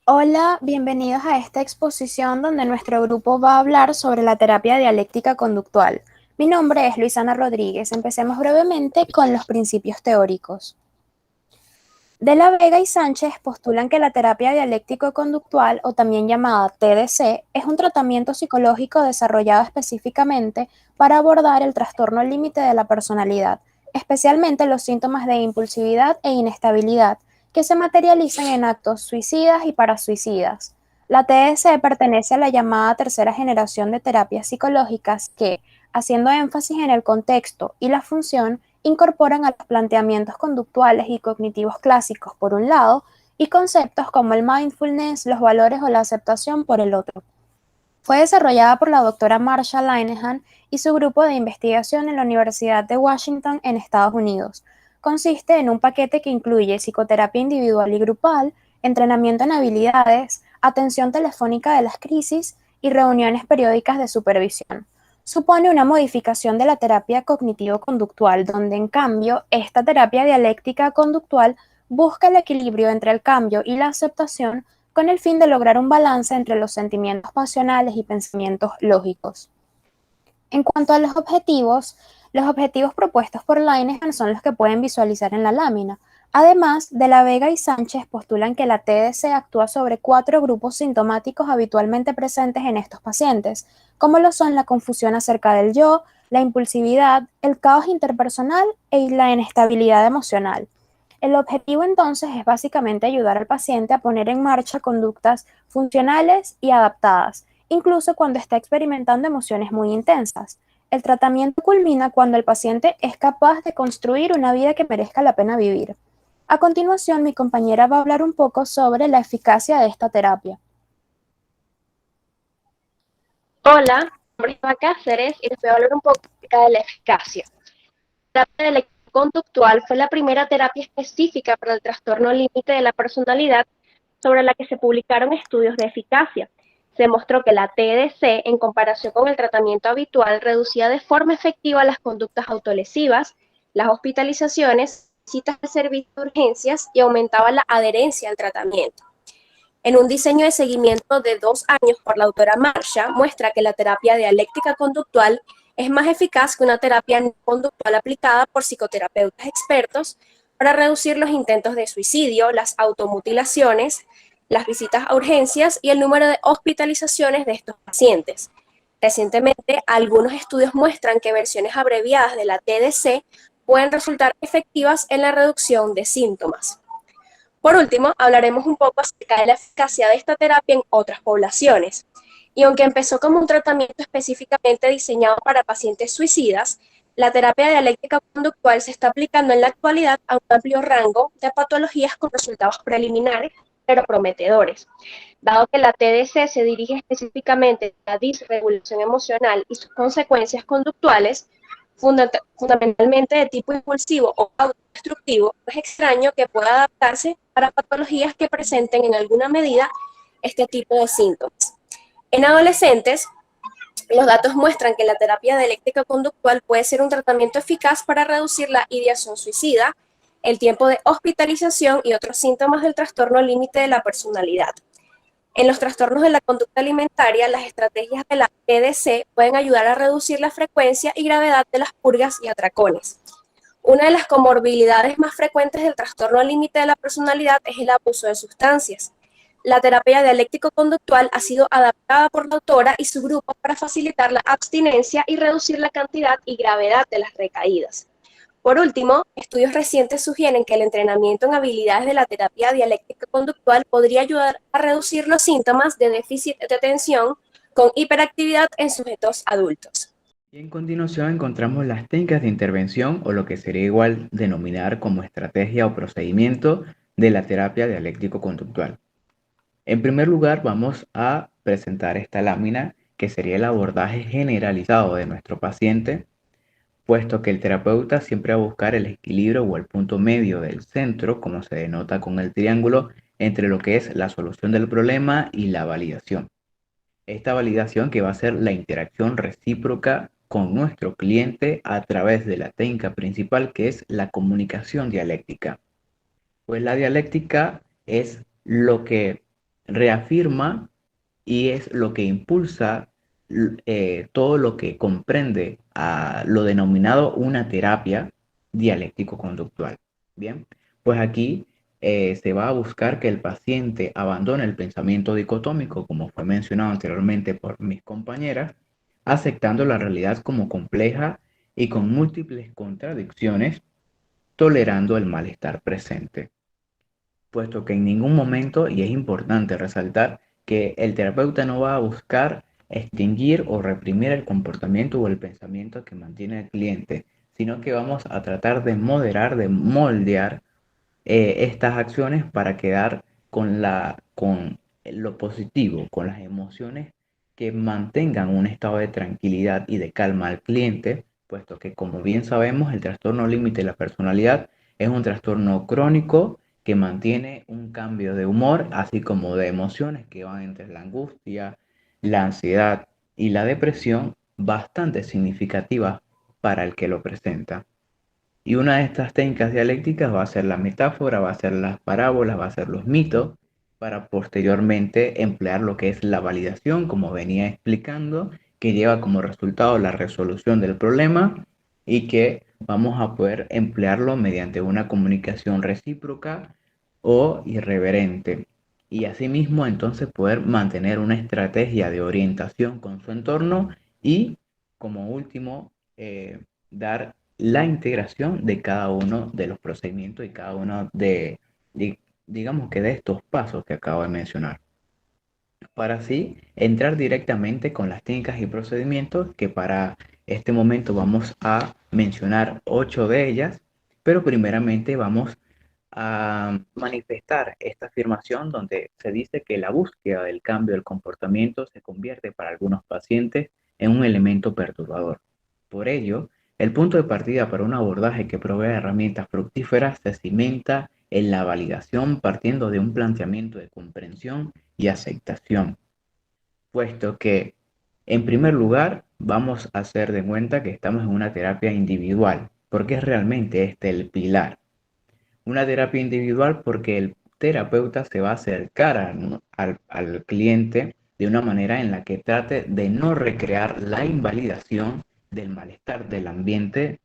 Hola, bienvenidos a esta exposición donde nuestro grupo va a hablar sobre la terapia dialéctica conductual. Mi nombre es Luisana Rodríguez. Empecemos brevemente con los principios teóricos. De la Vega y Sánchez postulan que la terapia dialéctico-conductual, o también llamada TDC, es un tratamiento psicológico desarrollado específicamente para abordar el trastorno límite de la personalidad, especialmente los síntomas de impulsividad e inestabilidad, que se materializan en actos suicidas y parasuicidas. La TDC pertenece a la llamada tercera generación de terapias psicológicas que, haciendo énfasis en el contexto y la función, incorporan a los planteamientos conductuales y cognitivos clásicos por un lado, y conceptos como el mindfulness, los valores o la aceptación por el otro. Fue desarrollada por la doctora Marsha Linehan y su grupo de investigación en la Universidad de Washington en Estados Unidos. Consiste en un paquete que incluye psicoterapia individual y grupal, entrenamiento en habilidades, atención telefónica de las crisis y reuniones periódicas de supervisión. Supone una modificación de la terapia cognitivo-conductual, donde en cambio esta terapia dialéctica conductual busca el equilibrio entre el cambio y la aceptación con el fin de lograr un balance entre los sentimientos pasionales y pensamientos lógicos. En cuanto a los objetivos propuestos por Linehan son los que pueden visualizar en la lámina. Además, De la Vega y Sánchez postulan que la TDC actúa sobre 4 grupos sintomáticos habitualmente presentes en estos pacientes, como lo son la confusión acerca del yo, la impulsividad, el caos interpersonal y la inestabilidad emocional. El objetivo entonces es básicamente ayudar al paciente a poner en marcha conductas funcionales y adaptadas, incluso cuando está experimentando emociones muy intensas. El tratamiento culmina cuando el paciente es capaz de construir una vida que merezca la pena vivir. A continuación, mi compañera va a hablar un poco sobre la eficacia de esta terapia. Hola, mi nombre es Eva Cáceres y les voy a hablar un poco acerca de la eficacia. La terapia electroconductual fue la primera terapia específica para el trastorno límite de la personalidad sobre la que se publicaron estudios de eficacia. Se mostró que la TDC, en comparación con el tratamiento habitual, reducía de forma efectiva las conductas autolesivas, las hospitalizaciones, citas de servicio de urgencias y aumentaba la adherencia al tratamiento. En un diseño de seguimiento de 2 años por la autora Marsha, muestra que la terapia dialéctica conductual es más eficaz que una terapia no conductual aplicada por psicoterapeutas expertos para reducir los intentos de suicidio, las automutilaciones, las visitas a urgencias y el número de hospitalizaciones de estos pacientes. Recientemente, algunos estudios muestran que versiones abreviadas de la TDC pueden resultar efectivas en la reducción de síntomas. Por último, hablaremos un poco acerca de la eficacia de esta terapia en otras poblaciones. Y aunque empezó como un tratamiento específicamente diseñado para pacientes suicidas, la terapia dialéctica conductual se está aplicando en la actualidad a un amplio rango de patologías con resultados preliminares, pero prometedores. Dado que la TDC se dirige específicamente a la disregulación emocional y sus consecuencias conductuales, fundamentalmente de tipo impulsivo o autodestructivo, es extraño que pueda adaptarse para patologías que presenten en alguna medida este tipo de síntomas. En adolescentes, los datos muestran que la terapia dialéctica conductual puede ser un tratamiento eficaz para reducir la ideación suicida, el tiempo de hospitalización y otros síntomas del trastorno límite de la personalidad. En los trastornos de la conducta alimentaria, las estrategias de la PDC pueden ayudar a reducir la frecuencia y gravedad de las purgas y atracones. Una de las comorbilidades más frecuentes del trastorno límite de la personalidad es el abuso de sustancias. La terapia dialéctico-conductual ha sido adaptada por la autora y su grupo para facilitar la abstinencia y reducir la cantidad y gravedad de las recaídas. Por último, estudios recientes sugieren que el entrenamiento en habilidades de la terapia dialéctica conductual podría ayudar a reducir los síntomas de déficit de atención con hiperactividad en sujetos adultos. Y en continuación encontramos las técnicas de intervención o lo que sería igual denominar como estrategia o procedimiento de la terapia dialéctico-conductual. En primer lugar, vamos a presentar esta lámina que sería el abordaje generalizado de nuestro paciente, puesto que el terapeuta siempre va a buscar el equilibrio o el punto medio del centro, como se denota con el triángulo, entre lo que es la solución del problema y la validación. Esta validación que va a ser la interacción recíproca con nuestro cliente a través de la técnica principal que es la comunicación dialéctica. Pues la dialéctica es lo que reafirma y es lo que impulsa todo lo que comprende a lo denominado una terapia dialéctico-conductual. Bien, pues aquí se va a buscar que el paciente abandone el pensamiento dicotómico, como fue mencionado anteriormente por mis compañeras, aceptando la realidad como compleja y con múltiples contradicciones, tolerando el malestar presente, puesto que en ningún momento, y es importante resaltar, que el terapeuta no va a buscar extinguir o reprimir el comportamiento o el pensamiento que mantiene el cliente, sino que vamos a tratar de moderar, de moldear estas acciones para quedar con lo positivo, con las emociones que mantengan un estado de tranquilidad y de calma al cliente, puesto que como bien sabemos, el trastorno límite de la personalidad es un trastorno crónico que mantiene un cambio de humor, así como de emociones que van entre la angustia, la ansiedad y la depresión, bastante significativas para el que lo presenta. Y una de estas técnicas dialécticas va a ser la metáfora, va a ser las parábolas, va a ser los mitos, para posteriormente emplear lo que es la validación, como venía explicando, que lleva como resultado la resolución del problema y que vamos a poder emplearlo mediante una comunicación recíproca o irreverente. Y asimismo, entonces, poder mantener una estrategia de orientación con su entorno y, como último, dar la integración de cada uno de los procedimientos y cada uno digamos que de estos pasos que acabo de mencionar, para así entrar directamente con las técnicas y procedimientos que para este momento vamos a mencionar 8 de ellas, pero primeramente vamos a manifestar esta afirmación donde se dice que la búsqueda del cambio del comportamiento se convierte para algunos pacientes en un elemento perturbador. Por ello, el punto de partida para un abordaje que provee herramientas fructíferas se cimenta en la validación partiendo de un planteamiento de comprensión y aceptación, puesto que, en primer lugar, vamos a hacer de cuenta que estamos en una terapia individual, porque es realmente este el pilar. Una terapia individual porque el terapeuta se va a acercar al cliente de una manera en la que trate de no recrear la invalidación del malestar del ambiente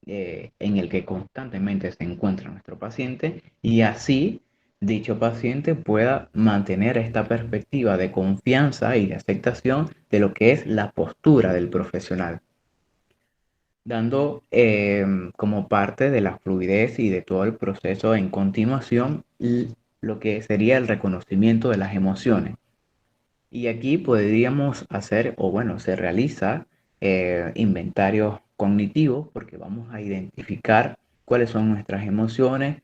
en el que constantemente se encuentra nuestro paciente y así dicho paciente pueda mantener esta perspectiva de confianza y de aceptación de lo que es la postura del profesional, dando como parte de la fluidez y de todo el proceso en continuación lo que sería el reconocimiento de las emociones. Y aquí podríamos hacer, o bueno, se realiza inventarios cognitivos porque vamos a identificar cuáles son nuestras emociones,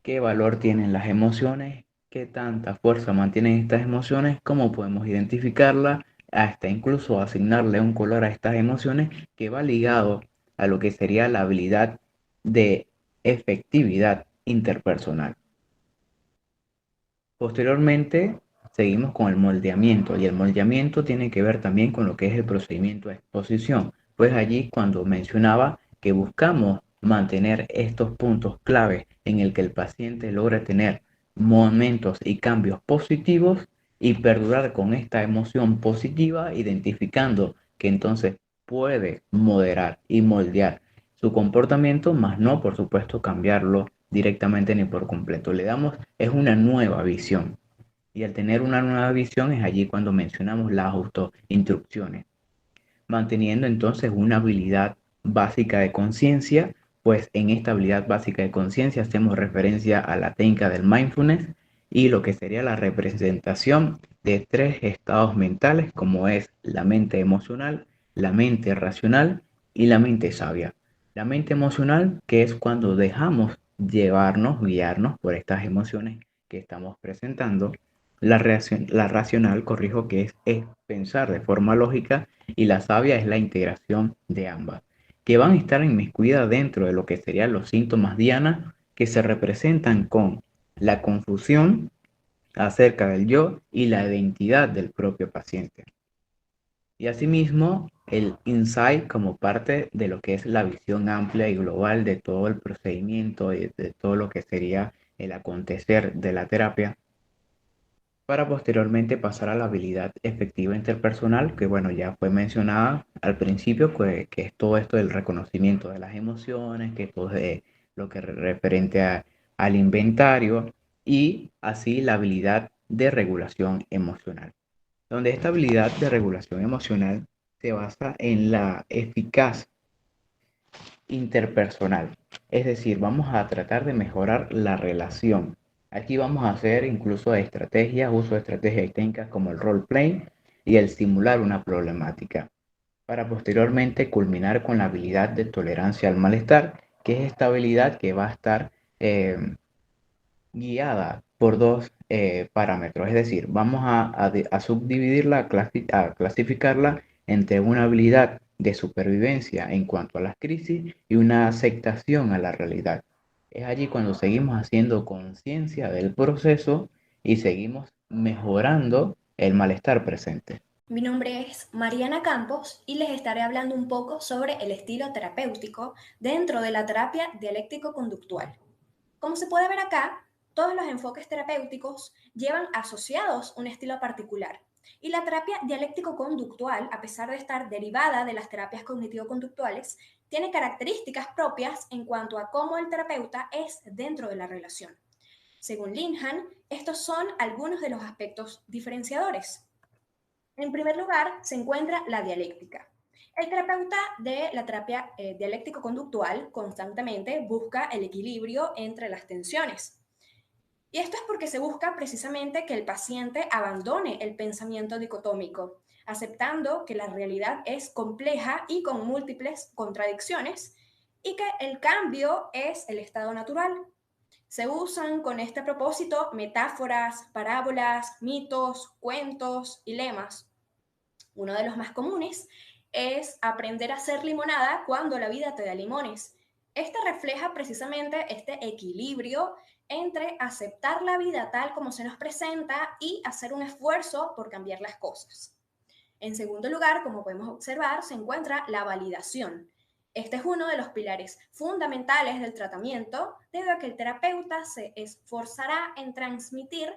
qué valor tienen las emociones, qué tanta fuerza mantienen estas emociones, cómo podemos identificarlas, hasta incluso asignarle un color a estas emociones que va ligado a lo que sería la habilidad de efectividad interpersonal. Posteriormente, seguimos con el moldeamiento y el moldeamiento tiene que ver también con lo que es el procedimiento de exposición, pues allí cuando mencionaba que buscamos mantener estos puntos clave en el que el paciente logra tener momentos y cambios positivos y perdurar con esta emoción positiva, identificando que entonces puede moderar y moldear su comportamiento, más no, por supuesto, cambiarlo directamente ni por completo. Le damos, es una nueva visión. Y al tener una nueva visión es allí cuando mencionamos las autoinstrucciones, manteniendo entonces una habilidad básica de conciencia, pues en esta habilidad básica de conciencia hacemos referencia a la técnica del mindfulness y lo que sería la representación de tres estados mentales como es la mente emocional, la mente racional y la mente sabia. La mente emocional, que es cuando dejamos llevarnos, guiarnos por estas emociones que estamos presentando. La racional, corrijo, que es pensar de forma lógica, y la sabia es la integración de ambas, que van a estar inmiscuidas dentro de lo que serían los síntomas diana, que se representan con la confusión acerca del yo y la identidad del propio paciente. Y asimismo, el insight como parte de lo que es la visión amplia y global de todo el procedimiento y de todo lo que sería el acontecer de la terapia, para posteriormente pasar a la habilidad efectiva interpersonal, que bueno, ya fue mencionada al principio, que es todo esto del reconocimiento de las emociones, que todo es lo que referente al inventario y así la habilidad de regulación emocional, donde esta habilidad de regulación emocional se basa en la eficaz interpersonal. Es decir, vamos a tratar de mejorar la relación. Aquí vamos a hacer incluso estrategias, uso de estrategias y técnicas como el role playing y el simular una problemática, para posteriormente culminar con la habilidad de tolerancia al malestar, que es esta habilidad que va a estar guiada por dos parámetros. Es decir, vamos a subdividirla, a clasificarla entre una habilidad de supervivencia en cuanto a las crisis y una aceptación a la realidad. Es allí cuando seguimos haciendo conciencia del proceso y seguimos mejorando el malestar presente. Mi nombre es Mariana Campos y les estaré hablando un poco sobre el estilo terapéutico dentro de la terapia dialéctico-conductual. Como se puede ver acá, todos los enfoques terapéuticos llevan asociados un estilo particular. Y la terapia dialéctico-conductual, a pesar de estar derivada de las terapias cognitivo-conductuales, tiene características propias en cuanto a cómo el terapeuta es dentro de la relación. Según Linhan, estos son algunos de los aspectos diferenciadores. En primer lugar, se encuentra la dialéctica. El terapeuta de la terapia dialéctico-conductual constantemente busca el equilibrio entre las tensiones. Y esto es porque se busca precisamente que el paciente abandone el pensamiento dicotómico, aceptando que la realidad es compleja y con múltiples contradicciones y que el cambio es el estado natural. Se usan con este propósito metáforas, parábolas, mitos, cuentos y lemas. Uno de los más comunes es aprender a hacer limonada cuando la vida te da limones. Este refleja precisamente este equilibrio entre aceptar la vida tal como se nos presenta y hacer un esfuerzo por cambiar las cosas. En segundo lugar, como podemos observar, se encuentra la validación. Este es uno de los pilares fundamentales del tratamiento, debido a que el terapeuta se esforzará en transmitir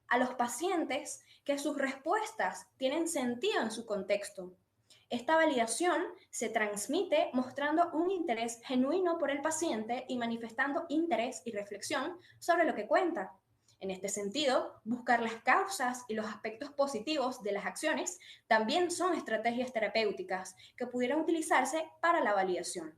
a los pacientes que sus respuestas tienen sentido en su contexto. Esta validación se transmite mostrando un interés genuino por el paciente y manifestando interés y reflexión sobre lo que cuenta. En este sentido, buscar las causas y los aspectos positivos de las acciones también son estrategias terapéuticas que pudieran utilizarse para la validación.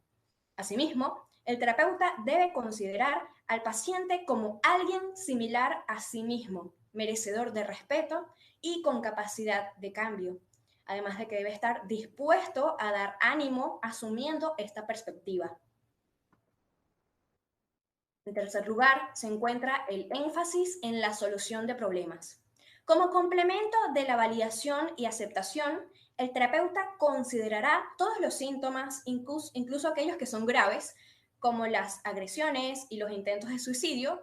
Asimismo, el terapeuta debe considerar al paciente como alguien similar a sí mismo, merecedor de respeto y con capacidad de cambio, además de que debe estar dispuesto a dar ánimo asumiendo esta perspectiva. En tercer lugar, se encuentra el énfasis en la solución de problemas. Como complemento de la validación y aceptación, el terapeuta considerará todos los síntomas, incluso aquellos que son graves, como las agresiones y los intentos de suicidio,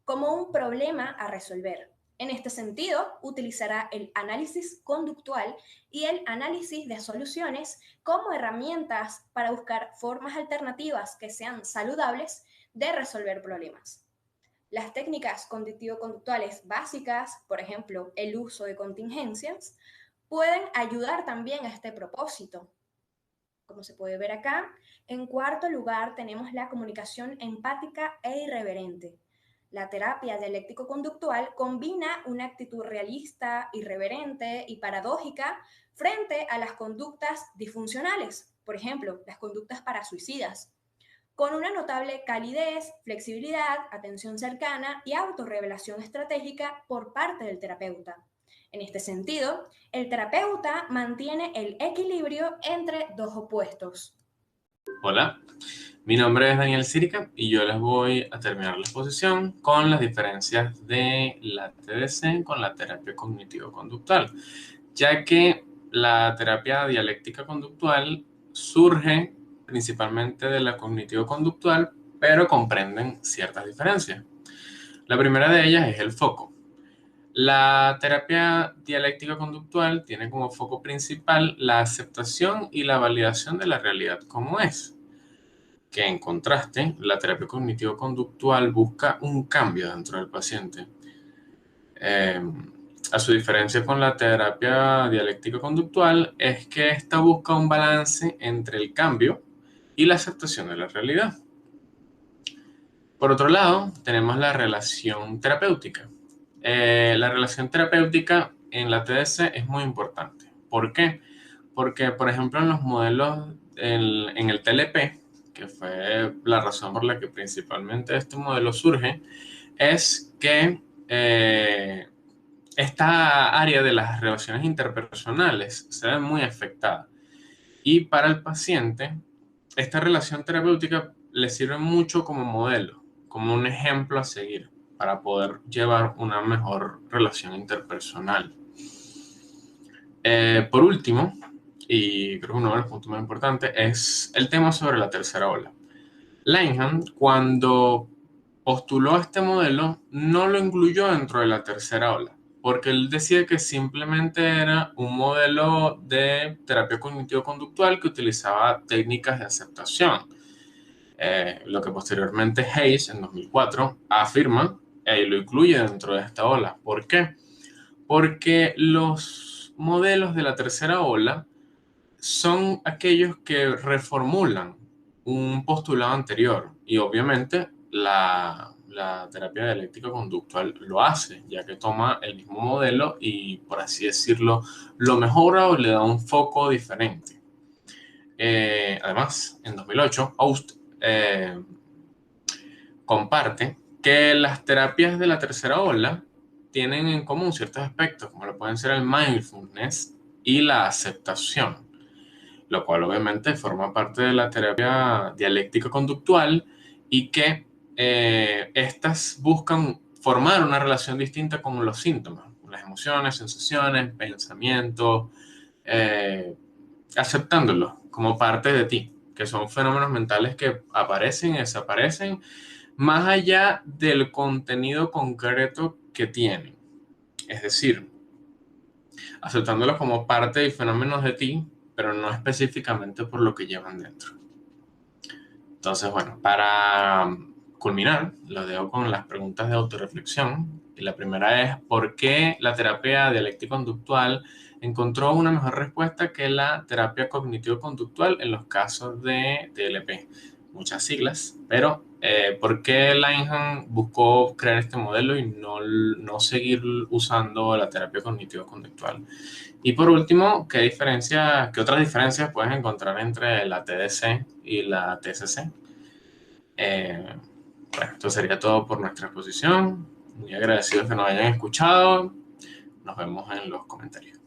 como un problema a resolver. En este sentido, utilizará el análisis conductual y el análisis de soluciones como herramientas para buscar formas alternativas que sean saludables de resolver problemas. Las técnicas cognitivo-conductuales básicas, por ejemplo, el uso de contingencias, pueden ayudar también a este propósito. Como se puede ver acá, en cuarto lugar tenemos la comunicación empática e irreverente. La terapia dialéctico-conductual combina una actitud realista, irreverente y paradójica frente a las conductas disfuncionales, por ejemplo, las conductas parasuicidas, con una notable calidez, flexibilidad, atención cercana y autorrevelación estratégica por parte del terapeuta. En este sentido, el terapeuta mantiene el equilibrio entre dos opuestos. Hola, mi nombre es Daniel Círica y yo les voy a terminar la exposición con las diferencias de la TDC con la terapia cognitivo-conductual, ya que la terapia dialéctica conductual surge principalmente de la cognitivo-conductual, pero comprenden ciertas diferencias. La primera de ellas es el foco. La terapia dialéctica conductual tiene como foco principal la aceptación y la validación de la realidad como es, que en contraste, la terapia cognitivo-conductual busca un cambio dentro del paciente. a su diferencia con la terapia dialéctica conductual, es que esta busca un balance entre el cambio y la aceptación de la realidad. Por otro lado, tenemos la relación terapéutica. La relación terapéutica en la TDC es muy importante. ¿Por qué? Porque, por ejemplo, en los modelos, en el TLP, que fue la razón por la que principalmente este modelo surge, es que esta área de las relaciones interpersonales se ve muy afectada. Y para el paciente, esta relación terapéutica le sirve mucho como modelo, como un ejemplo a seguir para poder llevar una mejor relación interpersonal. Por último, y creo que uno de los puntos más importantes, es el tema sobre la tercera ola. Langham, cuando postuló este modelo, no lo incluyó dentro de la tercera ola, porque él decía que simplemente era un modelo de terapia cognitivo-conductual que utilizaba técnicas de aceptación. Lo que posteriormente Hayes, en 2004, afirma y lo incluye dentro de esta ola. ¿Por qué? Porque los modelos de la tercera ola son aquellos que reformulan un postulado anterior y obviamente la terapia dialéctica conductual lo hace, ya que toma el mismo modelo y, por así decirlo, lo mejora o le da un foco diferente. Además, en 2008, Aust comparte que las terapias de la tercera ola tienen en común ciertos aspectos, como lo pueden ser el mindfulness y la aceptación, lo cual obviamente forma parte de la terapia dialéctica conductual y que estas buscan formar una relación distinta con los síntomas, con las emociones, sensaciones, pensamientos, aceptándolos como parte de ti, que son fenómenos mentales que aparecen y desaparecen más allá del contenido concreto que tienen. Es decir, aceptándolos como parte de fenómenos de ti, pero no específicamente por lo que llevan dentro. Entonces, bueno, para culminar, lo dejo con las preguntas de autorreflexión. Y la primera es, ¿por qué la terapia dialéctico-conductual encontró una mejor respuesta que la terapia cognitivo-conductual en los casos de TLP? Muchas siglas, pero ¿por qué Langham buscó crear este modelo y no seguir usando la terapia cognitivo-conductual? Y por último, ¿qué otras diferencias puedes encontrar entre la TDC y la TCC? Bueno, esto sería todo por nuestra exposición. Muy agradecidos que nos hayan escuchado. Nos vemos en los comentarios.